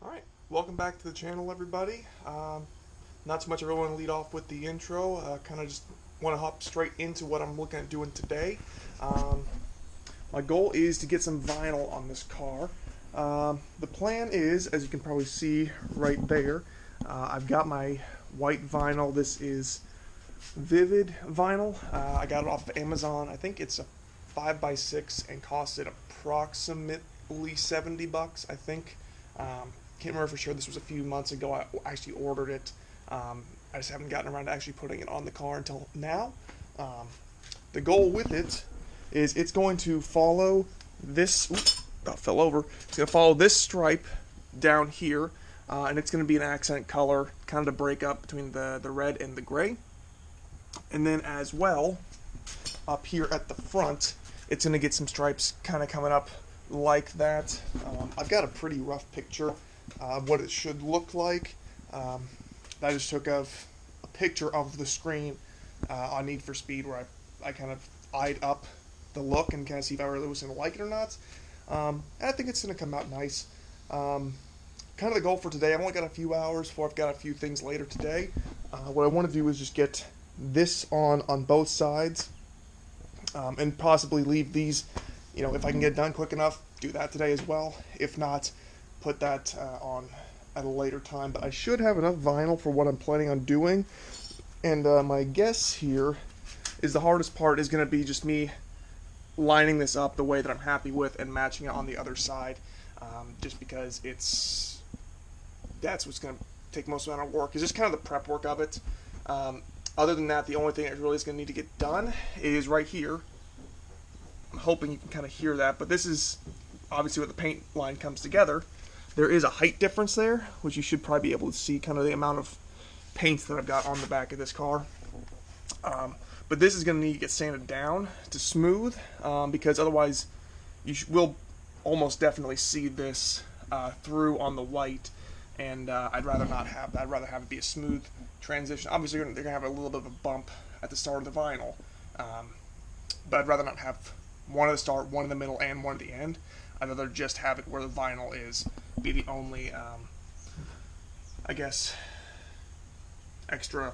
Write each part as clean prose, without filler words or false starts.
Alright, welcome back to the channel, everybody. Not too much, I really want to lead off with the intro. Kind of just want to hop straight into what I'm looking at doing today. My goal is to get some vinyl on this car. The plan is, as you can probably see right there, I've got my white vinyl. This is Vvivid vinyl. I got it off of Amazon. I think it's a 5x6 and costed approximately 70 bucks, I think. Can't remember for sure. This was a few months ago. I actually ordered it. I just haven't gotten around to actually putting it on the car until now. The goal with it is it's going to follow this. Oops, that fell over. It's going to follow this stripe down here, and it's going to be an accent color, kind of to break up between the red and the gray. And then as well, up here at the front, it's going to get some stripes kind of coming up like that. I've got a pretty rough picture of what it should look like. I just took a picture of the screen on Need for Speed where I kind of eyed up the look and kind of see if I really was going to like it or not. And I think it's going to come out nice. Kind of the goal for today, I've only got a few hours before I've got a few things later today. What I want to do is just get this on both sides and possibly leave these, if I can get it done quick enough, do that today as well. If not, put that on at a later time. But I should have enough vinyl for what I'm planning on doing. And my guess here is the hardest part is going to be just me lining this up the way that I'm happy with and matching it on the other side. Just because that's what's going to take most amount of work. Is just kind of the prep work of it. Other than that, the only thing that really is going to need to get done is right here. I'm hoping you can kind of hear that, but this is obviously where the paint line comes together. There is a height difference there, which you should probably be able to see kind of the amount of paint that I've got on the back of this car. But this is going to need to get sanded down to smooth, because otherwise you will almost definitely see this through on the white, and I'd rather not have that. I'd rather have it be a smooth transition. Obviously, they're going to have a little bit of a bump at the start of the vinyl, but I'd rather not have one at the start, one in the middle, and one at the end. I'd rather just have it where the vinyl is, be the only, I guess, extra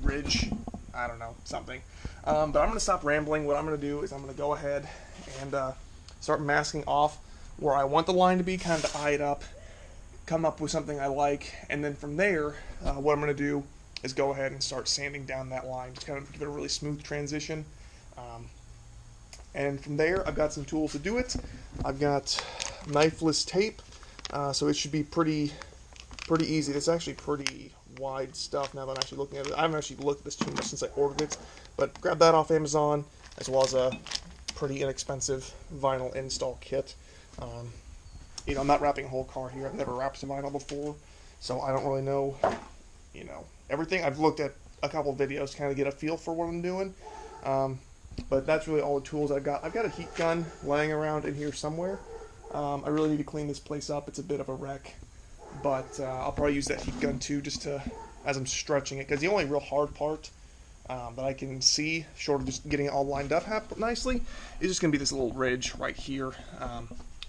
ridge. I don't know, something. But I'm going to stop rambling. What I'm going to do is I'm going to go ahead and start masking off where I want the line to be, kind of eye it up, come up with something I like, and then from there, what I'm going to do is go ahead and start sanding down that line, just kind of give it a really smooth transition. And from there, I've got some tools to do it. I've got knifeless tape, so it should be pretty easy. It's actually pretty wide stuff now that I'm actually looking at it. I haven't actually looked at this too much since I ordered it, but grab that off Amazon, as well as a pretty inexpensive vinyl install kit. I'm not wrapping a whole car here. I've never wrapped some vinyl before, so I don't really know, everything. I've looked at a couple of videos to kind of get a feel for what I'm doing. But that's really all the tools I've got. I've got a heat gun laying around in here somewhere. I really need to clean this place up. It's a bit of a wreck, but I'll probably use that heat gun too, just as I'm stretching it. Because the only real hard part that I can see, short of just getting it all lined up nicely, is just going to be this little ridge right here,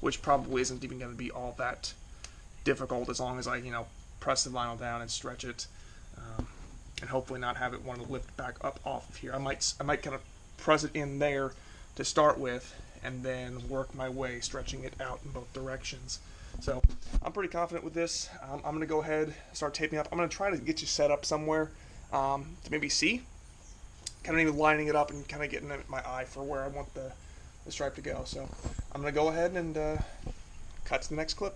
which probably isn't even going to be all that difficult as long as I, press the vinyl down and stretch it, and hopefully not have it want to lift back up off of here. I might kind of press it in there to start with, and then work my way, stretching it out in both directions. So I'm pretty confident with this. I'm going to go ahead, start taping up. I'm going to try to get you set up somewhere to maybe see, kind of even lining it up and kind of getting my eye for where I want the stripe to go. So I'm going to go ahead and cut to the next clip.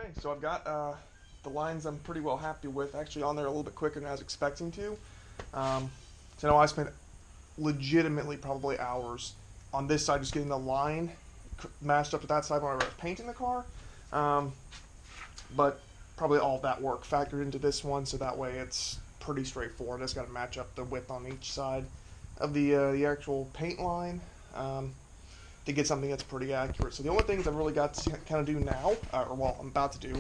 Okay, so I've got the lines I'm pretty well happy with, actually on there a little bit quicker than I was expecting to. So now I spent legitimately probably hours on this side just getting the line matched up to that side when I was painting the car. But probably all of that work factored into this one, so that way it's pretty straightforward. I just got to match up the width on each side of the actual paint line to get something that's pretty accurate. So the only things I've really got to kind of do now, or well, I'm about to do,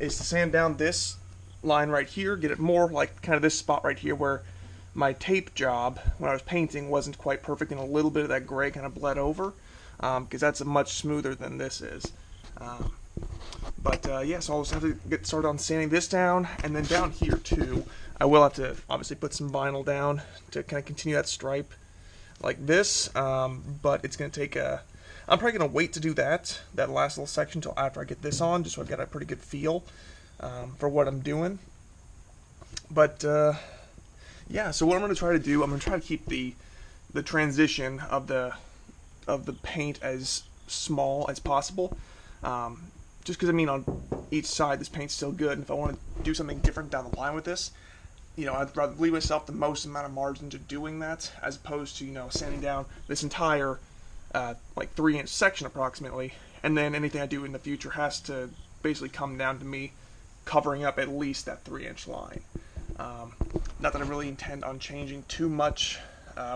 is to sand down this line right here, get it more like kind of this spot right here where my tape job when I was painting wasn't quite perfect, and a little bit of that gray kind of bled over, because that's much smoother than this is. Yeah, so I'll just have to get started on sanding this down, and then down here too, I will have to obviously put some vinyl down to kind of continue that stripe like this, but it's going to take a... I'm probably going to wait to do that last little section until after I get this on, just so I've got a pretty good feel for what I'm doing. But yeah, so what I'm going to try to do, I'm going to try to keep the transition of the paint as small as possible. Just because, I mean, on each side this paint's still good, and if I want to do something different down the line with this, you know, I'd rather leave myself the most amount of margin to doing that, as opposed to, you know, sanding down this entire like 3-inch section approximately, and then anything I do in the future has to basically come down to me covering up at least that 3-inch line. Not that I really intend on changing too much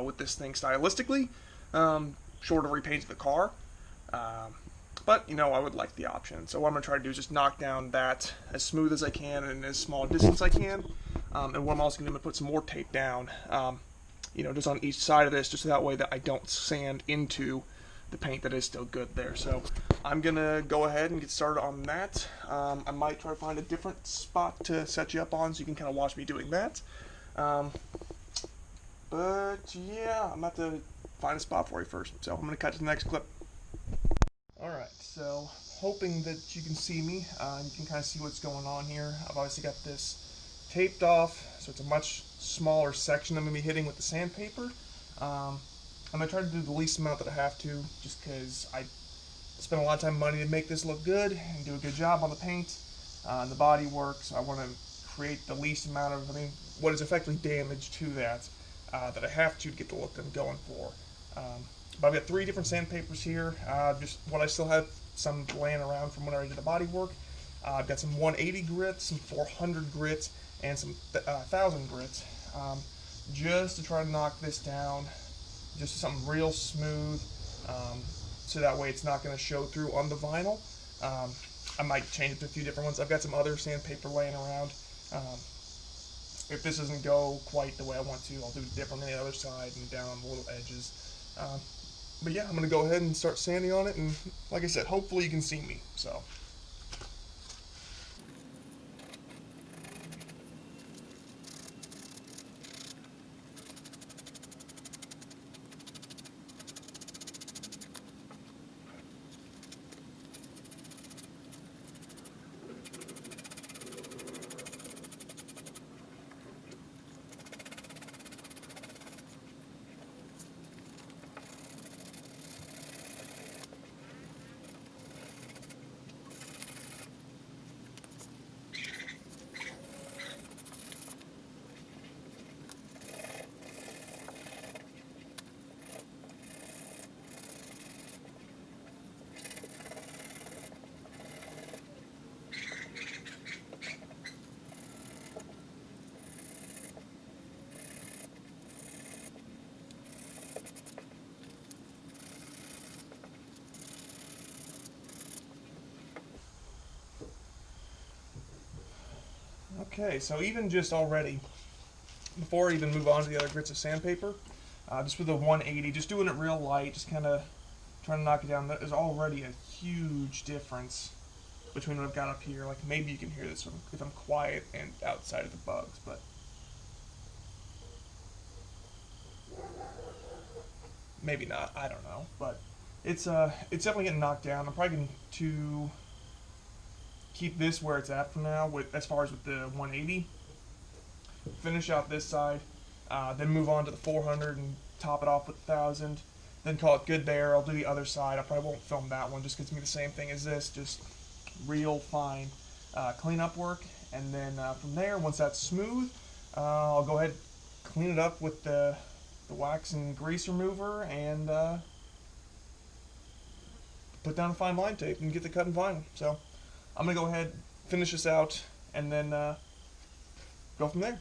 with this thing stylistically, short of repainting the car. But, you know, I would like the option. So what I'm going to try to do is just knock down that as smooth as I can and as small a distance I can. And what I'm also going to do is put some more tape down, you know, just on each side of this, just so that way that I don't sand into the paint that is still good there. So I'm going to go ahead and get started on that. I might try to find a different spot to set you up on so you can kind of watch me doing that. But yeah, I'm about to find a spot for you first. So I'm going to cut to the next clip. Alright, so hoping that you can see me, you can kind of see what's going on here. I've obviously got this taped off, so it's a much smaller section I'm going to be hitting with the sandpaper. I'm going to try to do the least amount that I have to, just because I spent a lot of time and money to make this look good and do a good job on the paint and the body work, so I want to create the least amount of, I mean, what is effectively damage to that that I have to get the look that I'm going for. But I've got 3 different sandpapers here, just what I still have some laying around from when I did the body work. I've got some 180 grits, some 400 grits, and some 1000 grits, just to try to knock this down, just to something real smooth, so that way it's not going to show through on the vinyl. I might change it to a few different ones. I've got some other sandpaper laying around. If this doesn't go quite the way I want to, I'll do it different on the other side and down on the little edges. But yeah, I'm going to go ahead and start sanding on it, and like I said, hopefully you can see me. So. Okay, so even just already, before I even move on to the other grits of sandpaper, just with the 180, just doing it real light, just kind of trying to knock it down. There's already a huge difference between what I've got up here. Like, maybe you can hear this if I'm quiet and outside of the bugs, but maybe not, I don't know. But it's definitely getting knocked down. I'm probably going to keep this where it's at for now, as far as with the 180. Finish out this side, then move on to the 400 and top it off with 1000. Then call it good there. I'll do the other side. I probably won't film that one just because it's going to be the same thing as this, just real fine cleanup work, and then from there, once that's smooth, I'll go ahead and clean it up with the wax and grease remover, and put down a fine line tape and get the cut and vinyl. So I'm gonna go ahead, finish this out, and then go from there.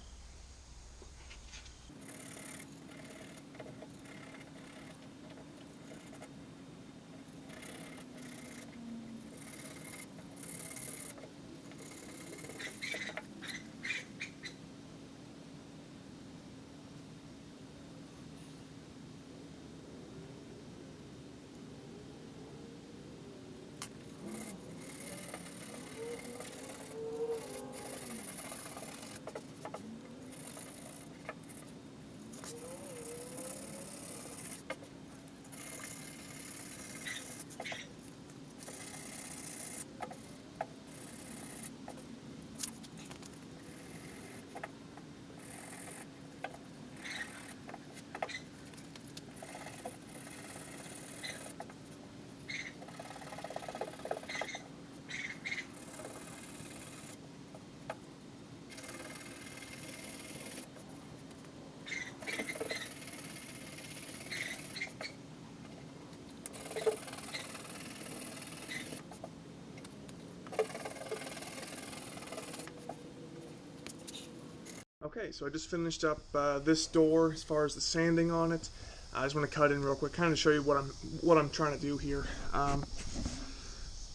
Okay, so I just finished up this door as far as the sanding on it. I just want to cut in real quick, kind of show you what I'm trying to do here.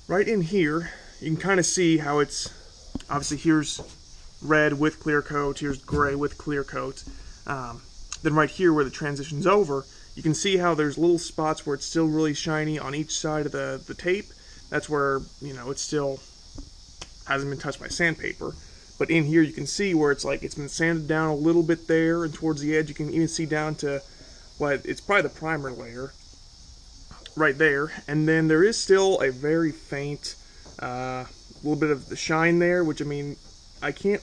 Right in here, you can kind of see how it's obviously here's red with clear coat, here's gray with clear coat. Then right here where the transition's over, you can see how there's little spots where it's still really shiny on each side of the tape. That's where, you know, it still hasn't been touched by sandpaper. But in here you can see where it's like it's been sanded down a little bit there, and towards the edge you can even see down to what it's probably the primer layer right there. And then there is still a very faint little bit of the shine there, which I mean I can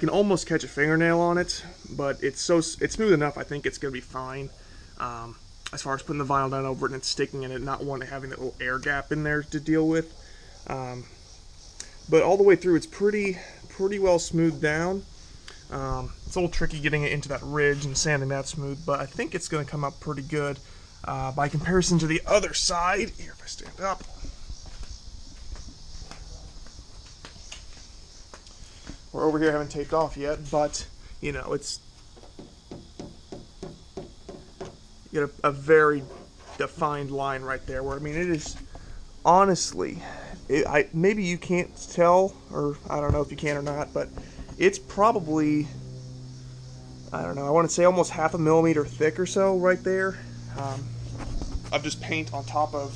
almost catch a fingernail on it, but it's smooth enough. I think it's gonna be fine. As far as putting the vinyl down over it and it's sticking in it, not wanting having that little air gap in there to deal with. But all the way through, it's pretty well smoothed down. It's a little tricky getting it into that ridge and sanding that smooth, but I think it's going to come up pretty good by comparison to the other side. Here, if I stand up. We're over here, haven't taped off yet, but you know, it's you get a very defined line right there. Where I mean, it is honestly. Maybe you can't tell, or I don't know if you can or not, but it's probably, I don't know, I want to say almost half a millimeter thick or so right there of just paint on top of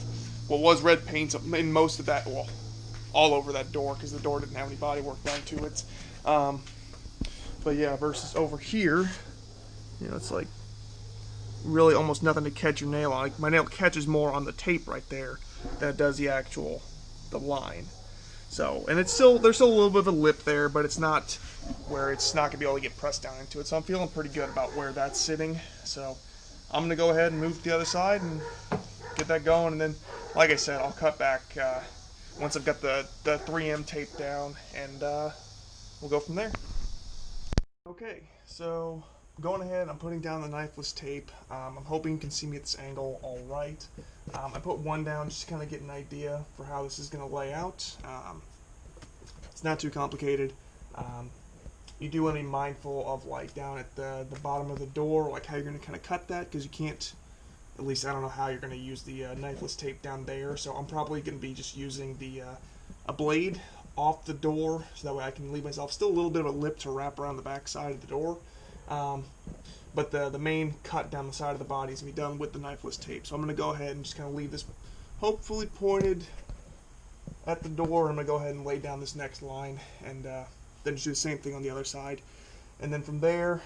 what was red paint in most of that, well, all over that door, because the door didn't have any body work done to it. But yeah, versus over here, you know, it's like really almost nothing to catch your nail on. Like my nail catches more on the tape right there than it does the line. So, and it's still, there's still a little bit of a lip there, but it's not where it's not gonna be able to get pressed down into it. So I'm feeling pretty good about where that's sitting. So I'm gonna go ahead and move to the other side and get that going, and then like I said, I'll cut back once I've got the 3M tape down, and we'll go from there. Okay, so going ahead, I'm putting down the knifeless tape. I'm hoping you can see me at this angle all right. I put one down just to kind of get an idea for how this is going to lay out. It's not too complicated. You do want to be mindful of like down at the bottom of the door, like how you're going to kind of cut that, because you can't, at least I don't know how you're going to use the knifeless tape down there. So I'm probably going to be just using a blade off the door, so that way I can leave myself still a little bit of a lip to wrap around the back side of the door. But the main cut down the side of the body is going to be done with the knifeless tape. So I'm going to go ahead and just kind of leave this hopefully pointed at the door. I'm going to go ahead and lay down this next line, and then just do the same thing on the other side. And then from there,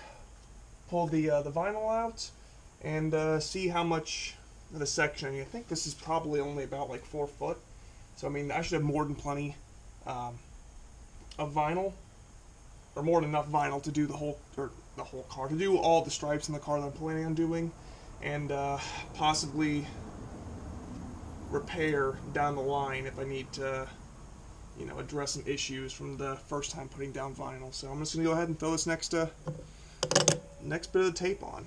pull the vinyl out and see how much of the section. I mean, I think this is probably only about like 4 foot. So I mean, I should have more than plenty of vinyl, or more than enough vinyl to do the whole car, to do all the stripes in the car that I'm planning on doing, and possibly repair down the line if I need to you know, address some issues from the first time putting down vinyl. So I'm just going to go ahead and throw this next bit of the tape on.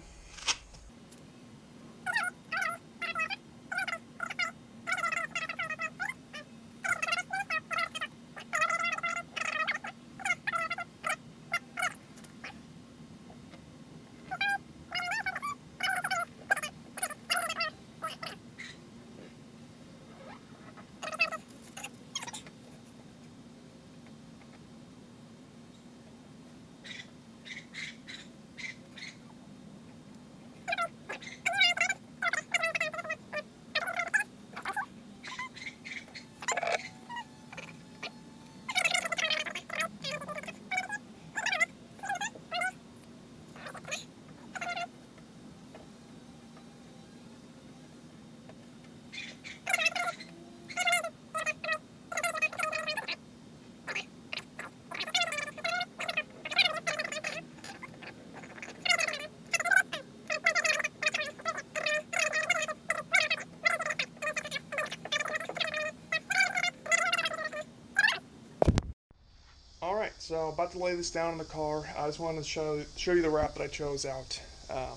Alright, so about to lay this down in the car. I just wanted to show you the wrap that I chose out to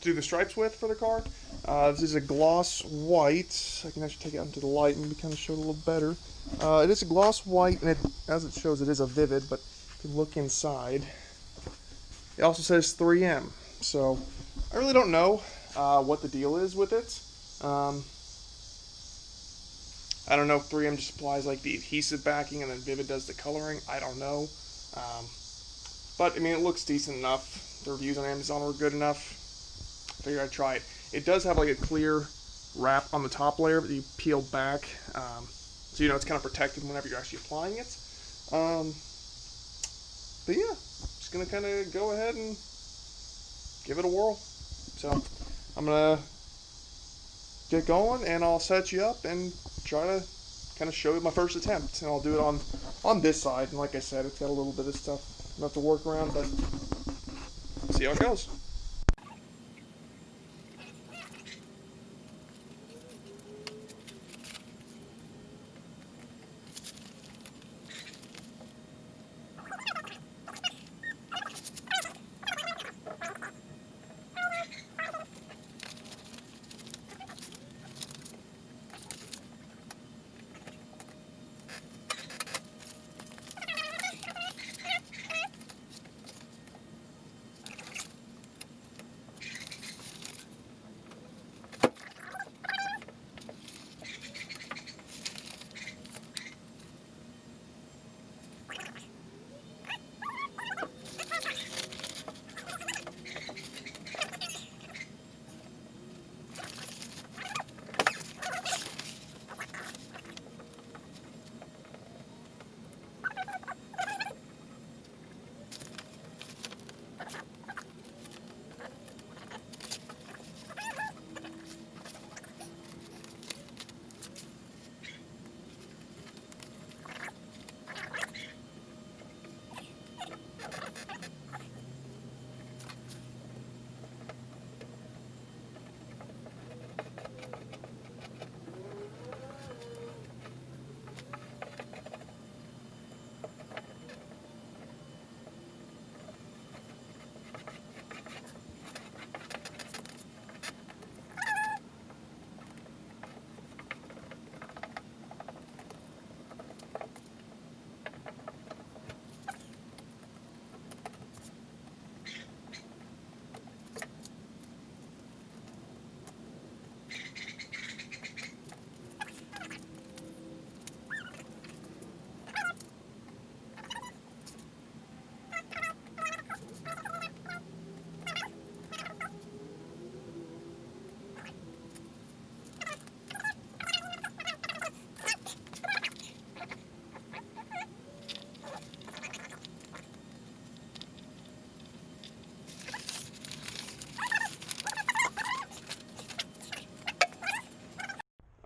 do the stripes with for the car. This is a gloss white. I can actually take it out into the light and maybe kind of show it a little better. It is a gloss white, and as it shows, it is a Vvivid, but if you look inside, it also says 3M. So I really don't know what the deal is with it. I don't know if 3M just supplies like the adhesive backing and then Vvivid does the coloring. I don't know. But I mean, it looks decent enough. The reviews on Amazon were good enough. I figured I'd try it. It does have like a clear wrap on the top layer that you peel back. So you know it's kind of protected whenever you're actually applying it. But yeah, just going to kind of go ahead and give it a whirl. So I'm going to get going and I'll set you up and try to kind of show you my first attempt. And I'll do it on this side. And like I said, it's got a little bit of stuff I have to work around, but see how it goes.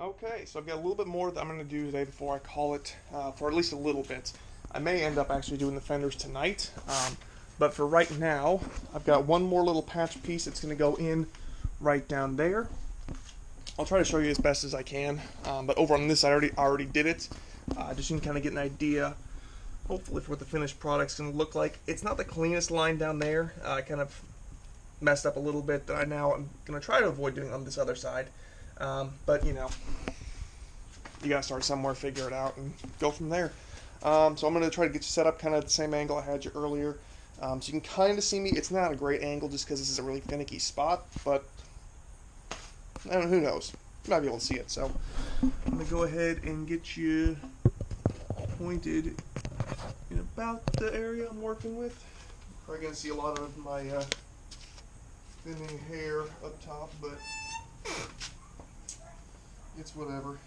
Okay, so I've got a little bit more that I'm going to do today before I call it for at least a little bit. I may end up actually doing the fenders tonight, but for right now, I've got one more little patch piece that's going to go in right down there. I'll try to show you as best as I can, but over on this side I already did it. Just so you can kind of get an idea, hopefully, for what the finished product's going to look like. It's not the cleanest line down there. I kind of messed up a little bit that I'm going to try to avoid doing on this other side. But, you know, you got to start somewhere, figure it out, and go from there. So I'm going to try to get you set up kind of at the same angle I had you earlier. So you can kind of see me. It's not a great angle just because this is a really finicky spot, but I don't know, who knows? You might be able to see it. So I'm going to go ahead and get you pointed in about the area I'm working with. Probably going to see a lot of my thinning hair up top, but it's whatever.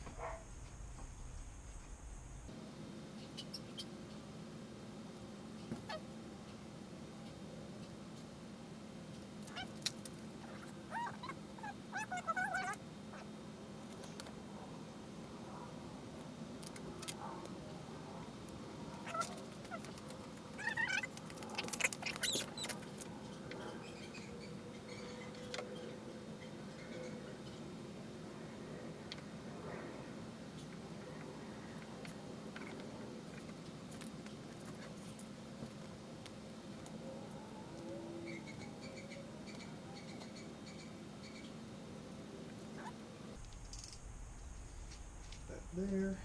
There.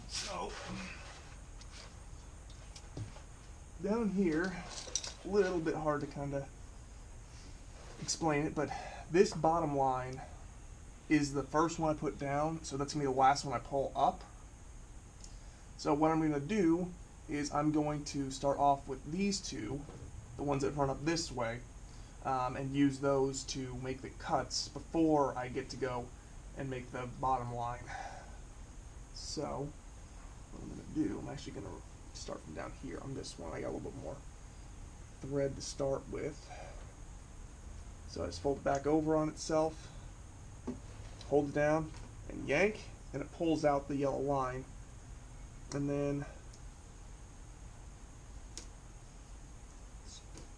So down here, a little bit hard to kind of explain it, but this bottom line is the first one I put down, so that's gonna be the last one I pull up. So what I'm gonna do is I'm going to start off with these two, the ones that run up this way, and use those to make the cuts before I get to go and make the bottom line. So what I'm going to do, I'm actually going to start from down here on this one. I got a little bit more thread to start with. So I just fold it back over on itself, hold it down, and yank, and it pulls out the yellow line. And then,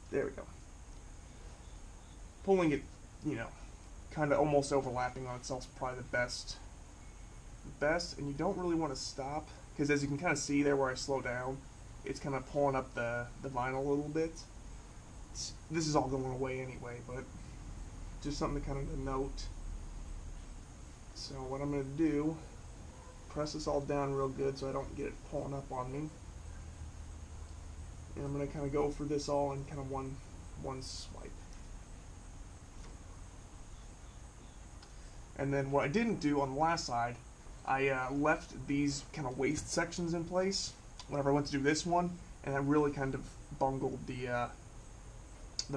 there we go. Pulling it, you know, kind of almost overlapping on itself is probably the best, and you don't really want to stop, because as you can kind of see there where I slow down, it's kind of pulling up the vinyl a little bit. This is all going away anyway, but just something to kind of note. So what I'm going to do, press this all down real good so I don't get it pulling up on me, and I'm going to kind of go for this all in kind of one swipe. And then what I didn't do on the last side, I left these kind of waist sections in place whenever I went to do this one, and I really kind of bungled the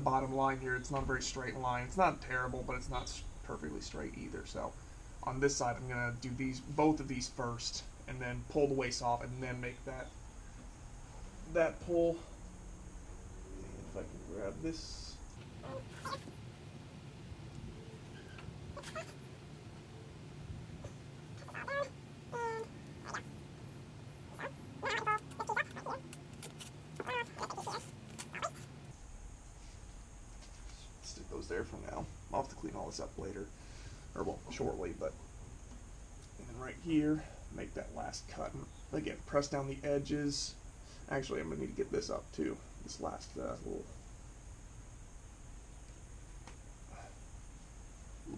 bottom line here. It's not a very straight line. It's not terrible, but it's not perfectly straight either. So on this side, I'm gonna do both of these first, and then pull the waist off, and then make that pull. And if I can grab this. Stick those there for now. I'll have to clean all this up later, or well, shortly, but. And then right here, make that last cut. And again, press down the edges. Actually, I'm going to need to get this up too. This last little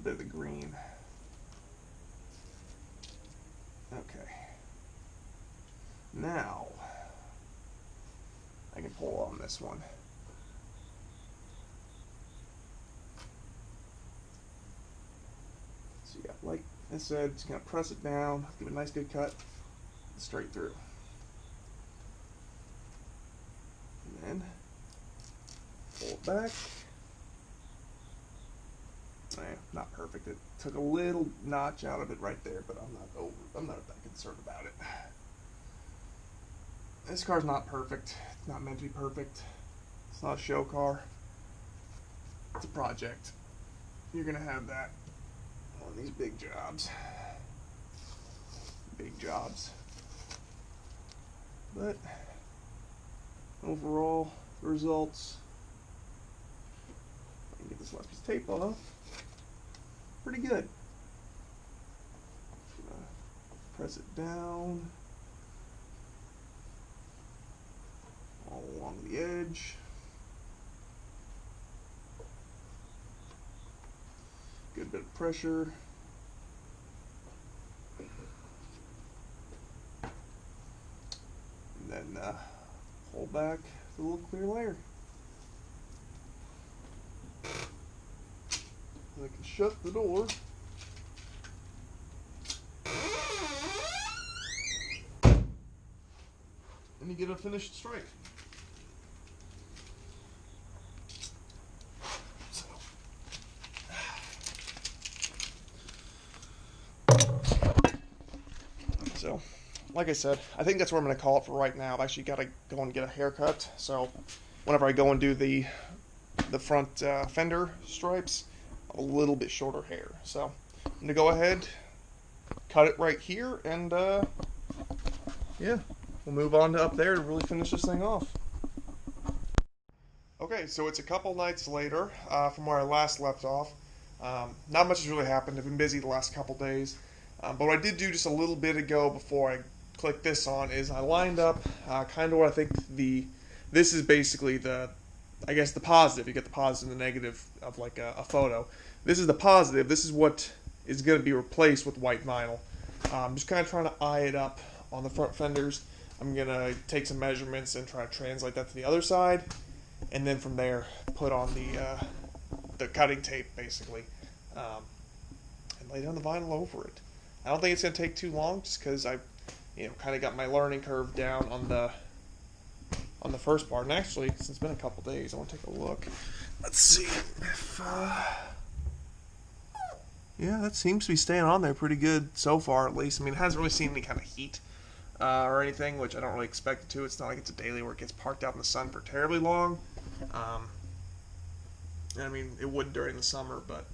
bit of the green. Okay. Now, I can pull on this one. So yeah, like I said, just gonna press it down, give it a nice good cut, straight through. And then pull it back. Not perfect. It took a little notch out of it right there, but I'm not that concerned about it. This car's not perfect. It's not meant to be perfect. It's not a show car. It's a project. You're gonna have that on these big jobs. Big jobs. But overall, the results, I can get this last piece of tape off. Pretty good. press it down all along the edge. Good bit of pressure. And then pull back the little clear layer. And I can shut the door. And you get a finished stripe. So, like I said, I think that's what I'm going to call it for right now. I've actually got to go and get a haircut. So, whenever I go and do the front fender stripes, a little bit shorter hair. So, I'm going to go ahead, cut it right here, and yeah, we'll move on to up there to really finish this thing off. Okay, so it's a couple nights later from where I last left off. Not much has really happened. I've been busy the last couple days. But what I did do just a little bit ago before I clicked this on is I lined up kind of what I think this is basically I guess the positive. You get the positive and the negative of like a photo. This is the positive. This is what is going to be replaced with white vinyl. I'm just kind of trying to eye it up on the front fenders. I'm going to take some measurements and try to translate that to the other side. And then from there, put on the cutting tape, basically. And lay down the vinyl over it. I don't think it's going to take too long, just because I, kind of got my learning curve down on the first part. And actually, since it's been a couple days, I want to take a look. Let's see if, yeah, that seems to be staying on there pretty good so far, at least. I mean, it hasn't really seen any kind of heat or anything, which I don't really expect it to. It's not like it's a daily where it gets parked out in the sun for terribly long. I mean, it would during the summer, but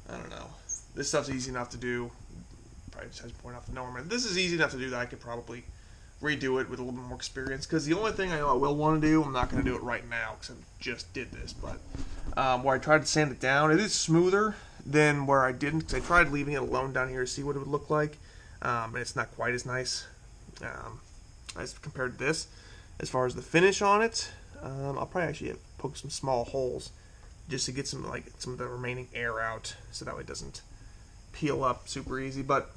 I don't know. This stuff's easy enough to do. Probably just has to point out the norm. This is easy enough to do that I could probably redo it with a little bit more experience. Because the only thing I know I will want to do, I'm not going to do it right now because I just did this. But where I tried to sand it down, it is smoother than where I didn't. Because I tried leaving it alone down here to see what it would look like. And it's not quite as nice as compared to this. As far as the finish on it, I'll probably actually poke some small holes just to get some of the remaining air out, so that way it doesn't peel up super easy. But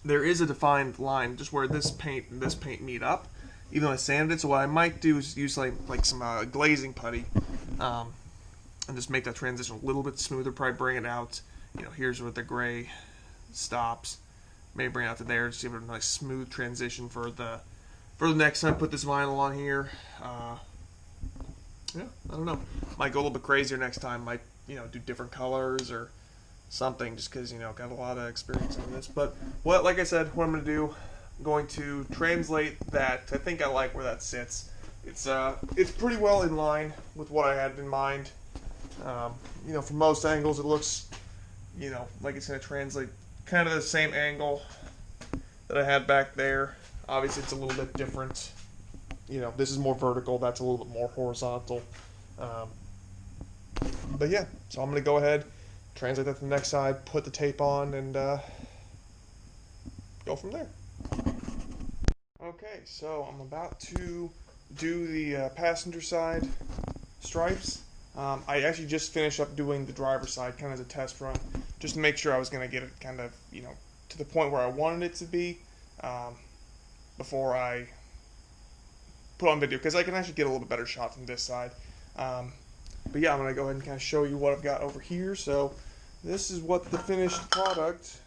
there is a defined line just where this paint and this paint meet up, even though I sanded it. So what I might do is use like some glazing putty, and just make that transition a little bit smoother. Probably bring it out. Here's where the gray stops. Maybe bring it out to there, just give it a nice smooth transition for the next time I put this vinyl on here. Yeah, I don't know. Might go a little bit crazier next time. Might do different colors or something, just because got a lot of experience on this. But like I said, what I'm going to do, I'm going to translate that. I think I like where that sits. It's pretty well in line with what I had in mind. From most angles, it looks like it's going to translate kind of the same angle that I had back there. Obviously, it's a little bit different. This is more vertical. That's a little bit more horizontal. But yeah, so I'm going to go ahead, translate that to the next side, put the tape on, and go from there. Okay, so I'm about to do the passenger side stripes. I actually just finished up doing the driver's side kind of as a test run, just to make sure I was going to get it kind of, to the point where I wanted it to be before I put on video, because I can actually get a little bit better shot from this side. But yeah, I'm going to go ahead and kind of show you what I've got over here. So this is what the finished product,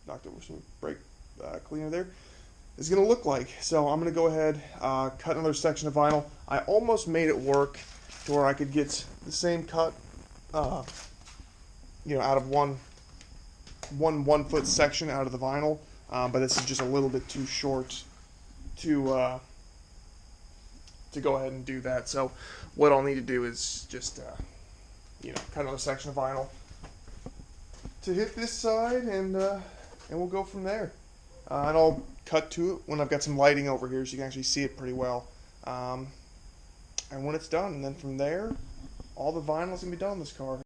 knocked over some brake cleaner there, is going to look like. So I'm going to go ahead, cut another section of vinyl. I almost made it work to where I could get the same cut, out of one 1 foot section out of the vinyl. But this is just a little bit too short to go ahead and do that. So what I'll need to do is just cut another section of vinyl to hit this side, and we'll go from there. And I'll cut to it when I've got some lighting over here so you can actually see it pretty well. And when it's done, and then from there, all the vinyl's gonna be done on this car.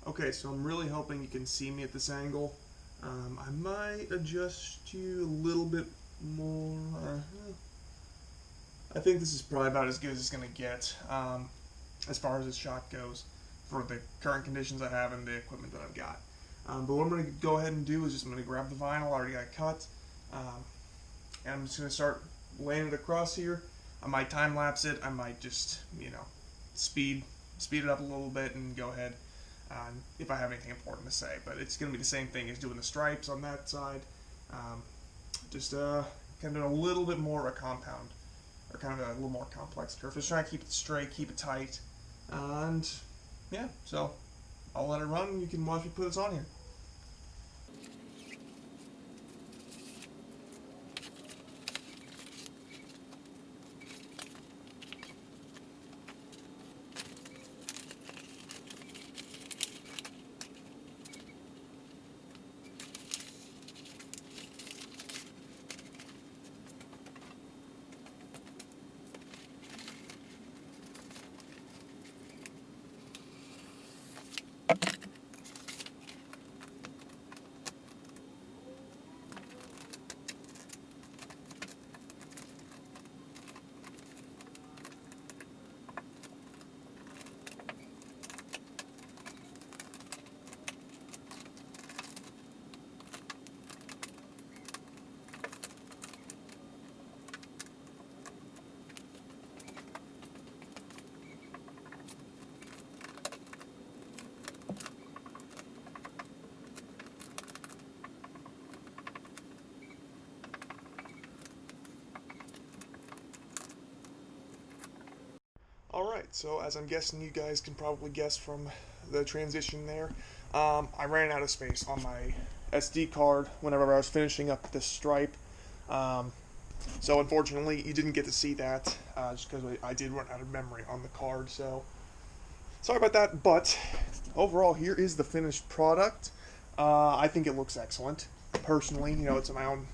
Okay, so I'm really hoping you can see me at this angle. I might adjust you a little bit more. I think this is probably about as good as it's going to get as far as this shot goes for the current conditions I have and the equipment that I've got. But what I'm going to go ahead and do is just I'm going to grab the vinyl I already got cut, and I'm just going to start laying it across here. I might time lapse it. I might just speed it up a little bit and go ahead if I have anything important to say. But it's going to be the same thing as doing the stripes on that side. Just kind of a little bit more of a compound, or kind of a little more complex curve. Just trying to keep it straight, keep it tight, and yeah. So I'll let it run, and you can watch me put this on here. Alright, so as I'm guessing you guys can probably guess from the transition there, I ran out of space on my SD card whenever I was finishing up this stripe. So unfortunately, you didn't get to see that, just because I did run out of memory on the card, so sorry about that, but overall, here is the finished product. I think it looks excellent. Personally, it's my own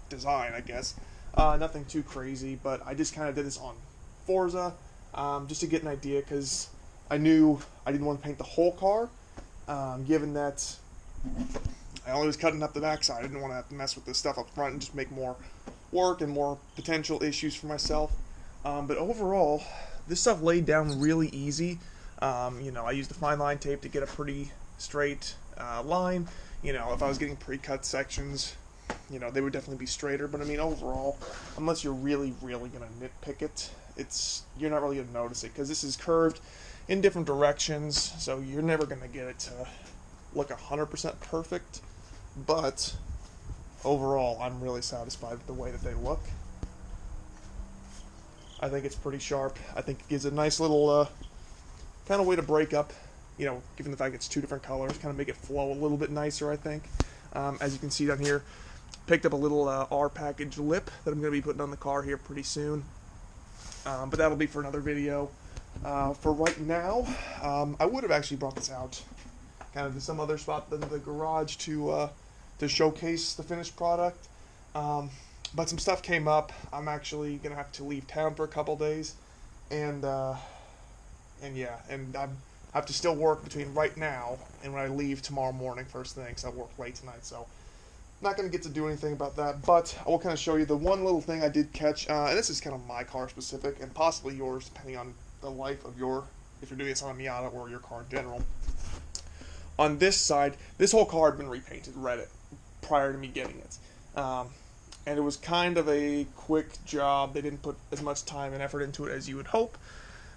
design, I guess. Nothing too crazy, but I just kind of did this on Forza, just to get an idea, because I knew I didn't want to paint the whole car, given that I only was cutting up the backside. I didn't want to have to mess with this stuff up front and just make more work and more potential issues for myself. But overall, this stuff laid down really easy. I used the fine line tape to get a pretty straight line. If I was getting pre-cut sections, they would definitely be straighter. But I mean, overall, unless you're really, really going to nitpick it, you're not really going to notice it, because this is curved in different directions, so you're never going to get it to look 100% perfect. But overall, I'm really satisfied with the way that they look. I think it's pretty sharp. I think it gives a nice little kind of way to break up, given the fact it's two different colors, kind of make it flow a little bit nicer, I think. As you can see down here, picked up a little R package lip that I'm going to be putting on the car here pretty soon. But that'll be for another video. For right now, I would have actually brought this out kind of to some other spot than the garage to showcase the finished product. But some stuff came up. I'm actually going to have to leave town for a couple days. And I have to still work between right now and when I leave tomorrow morning first thing, because I work late tonight. So not going to get to do anything about that, but I will kind of show you the one little thing I did catch, and this is kind of my car specific, and possibly yours, depending on the life of if you're doing this on a Miata or your car in general. On this side, this whole car had been repainted red prior to me getting it, and it was kind of a quick job. They didn't put as much time and effort into it as you would hope.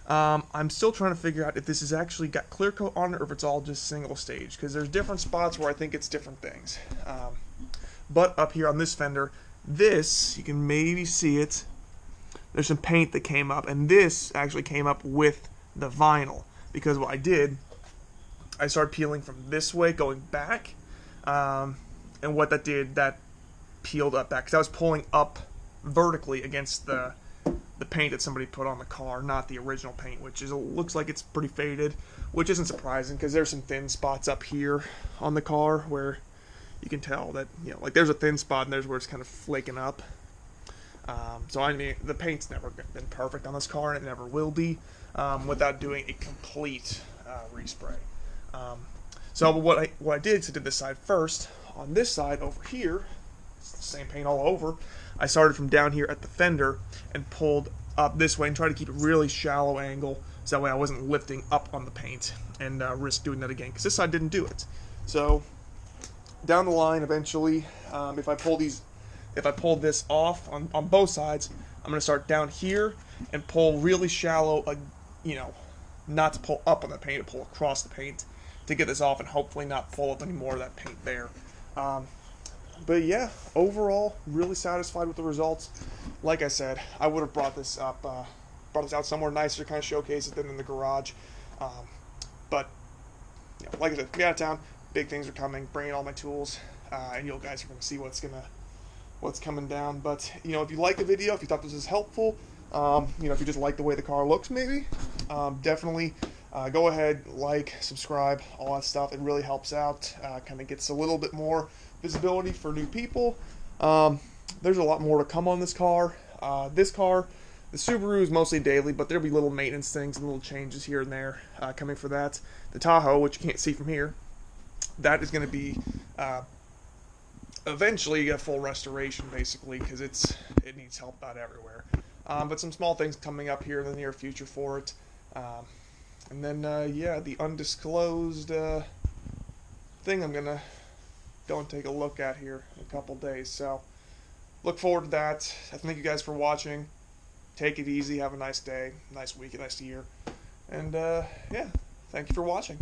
I'm still trying to figure out if this has actually got clear coat on it or if it's all just single stage, because there's different spots where I think it's different things. But up here on this fender, you can maybe see it, there's some paint that came up, and this actually came up with the vinyl, because what I did, I started peeling from this way going back, and what that did, that peeled up back, because I was pulling up vertically against the paint that somebody put on the car, not the original paint, which looks like it's pretty faded, which isn't surprising, because there's some thin spots up here on the car where you can tell that, like there's a thin spot and there's where it's kind of flaking up. So I mean, the paint's never been perfect on this car, and it never will be, without doing a complete respray. So what I did is I did this side first. on this side over here, it's the same paint all over. I started from down here at the fender and pulled up this way and tried to keep a really shallow angle so that way I wasn't lifting up on the paint and risk doing that again, because this side didn't do it. So down the line, eventually, if I pull this off on both sides, I'm going to start down here and pull really shallow, not to pull up on the paint, to pull across the paint to get this off and hopefully not pull up any more of that paint there. But yeah, overall, really satisfied with the results. Like I said, I would have brought this out somewhere nicer to kind of showcase it than in the garage. But like I said, be out of town. Big things are coming. Bringing all my tools, and you guys are going to see what's coming down. But if you like the video, if you thought this was helpful, if you just like the way the car looks, maybe definitely go ahead, like, subscribe, all that stuff. It really helps out. Kind of gets a little bit more visibility for new people. There's a lot more to come on this car. The Subaru is mostly daily, but there'll be little maintenance things and little changes here and there coming for that. The Tahoe, which you can't see from here, that is going to be eventually a full restoration, basically, because it needs help out everywhere. But some small things coming up here in the near future for it. And then, the undisclosed thing I'm going to go and take a look at here in a couple days. So, look forward to that. I thank you guys for watching. Take it easy. Have a nice day, nice week, a nice year. And, thank you for watching.